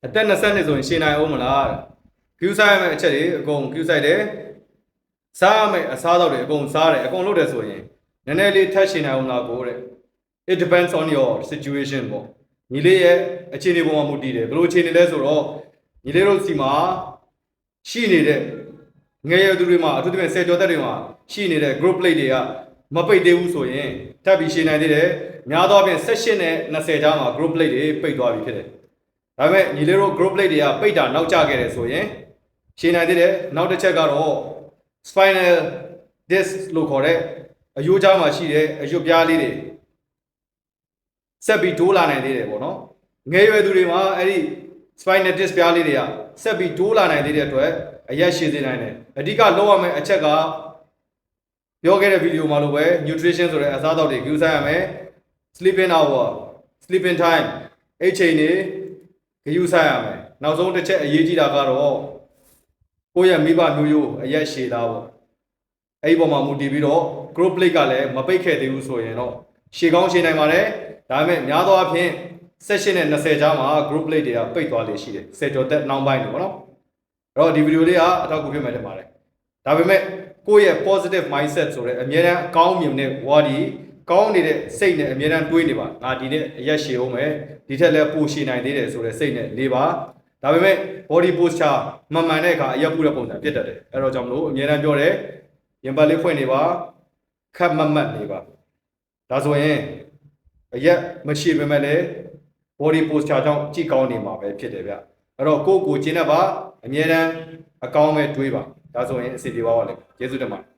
အသက်20နှစ်ဆိုရင်ရှင်းနိုင်အောင်မလားကျူးဆိုင်ရမယ့်အချက်တွေအကုန်ကျူးဆိုင်တယ်စားရမယ့်အစားအသောက်တွေအကုန်စားတယ်အကုန်လုပ်တယ်ဆိုရင်နည်းနည်းလေးထပ်ရှင်းနိုင်အောင်လားကိုတဲ့ it depends on your situation ပေါ့ညီလေးရဲ့အခြေအနေပေါ်မှာမူတည်တယ်ဘယ်လိုအခြေအနေလဲဆိုတော့ညီလေးတို့စီမှာရှိနေတဲ့ငယ်ရွယ်သူတွေမှာအထူးသဖြင့်10ကျော်သက်တွေမှာရှိနေတဲ့ group plate တွေကမပိတ်သေးဘူးဆိုရင်ထပ်ပြီးရှင်းနိုင်သေးတယ်များသောအားဖြင့်18နဲ့20ကြားမှာ group plate တွေပိတ်သွားပြီဖြစ်တယ်ဒါပေမဲ့ညီလေးတို့ group plate တွေကပိတ်တာနောက်ကျခဲ့တယ်ဆိုရင်ရှင်းနိုင်သေးတယ်နောက်တစ်ချက်ကတော့ spinal disc လို့ခေါ်တဲ့အယိုးကြားမှာရှိတဲ့အယွတ်ပြားလေးတွေဆက်ပြီးတိုးလာနိုင်သေးတယ်ပေါ့နော်ငယ်ရွယ်သူတွေမှာအဲ့ဒီ spinal disc ပြားလေးတွေကဆက်ပြီးတိုးလာနိုင်သေးတဲ့အတွက်အရက်ရှည်စေနိုင်တယ်အဓိကလောက်ရမယ့်အချက်ကပြောခဲ့တဲ့ဗီဒီယိုမှာလိုပဲ nutrition ဆိုတဲ့အစားအသောက်တွေယူဆိုင်ရမယ် sleeping hour sleeping time အဲ့ချိန်တွေယူဆိုင်ရမယ်နောက်ဆုံးတစ်ချက်အရေးကြီးတာကတော့ကိုယ့်ရဲ့မိဘမျိုးရိုးအရက်ရှည်တာပေါ့အဲ့ဒီပုံမှာမူတည်ပြီးတော့ group plate ကလည်းမပိတ်ခဲ့သေးဘူးဆိုရင်တော့ရှည်ကောင်းရှည်နိုင်ပါတယ်ဒါပေမဲ့များသောအားဖြင့်18နဲ့20ကြားမှာ group plate တွေကပိတ်သွားလေရှိတယ်10ကျော်သက်နောက်ပိုင်းတွေပေါ့နော်အဲ့တော့ဒီဗီဒီယိုလေးကအထောက်အကူဖြစ်မယ်ထင်ပါတယ်ဒါပေမဲ့ကိုယ့်ရဲ့ positive mindset ဆိုတဲ့အမြဲတမ်းအကောင်းမြင်တဲ့ဝါဒီကောင်းနေတဲ့စိတ်နဲ့အမြဲတမ်းတွေးနေပါငါဒီနေ့အရက်ရှည်အောင်မယ်ဒီထက်လည်းပိုရှည်နိုင်သေးတယ်ဆိုတဲ့စိတ်နဲ့နေပါဒါပေမဲ့ body posture မှန်မှန်တဲ့အခါအရက်ပူတဲ့ပုံစံဖြစ်တတ်တယ်အဲ့တော့ကြောင့်မလို့အမြဲတမ်းပြောတယ်ရင်ပတ်လေးဖွင့်နေပါခက်မတ်မတ်နေပါဒါဆိုရင်အရက်မရှိပေမဲ့လည်း body posture ကြောင့်ကြည့်ကောင်းနေမှာပဲဖြစ်တယ်ဗျအဲ့တော့ကိုယ့်ကိုကျင်းတတ်ပါအမြဲတမ်းအကောင်းပဲတွေးပါဒါဆိုရင်အစီအပြေပါပါလေကျေးဇူးတင်ပါတယ်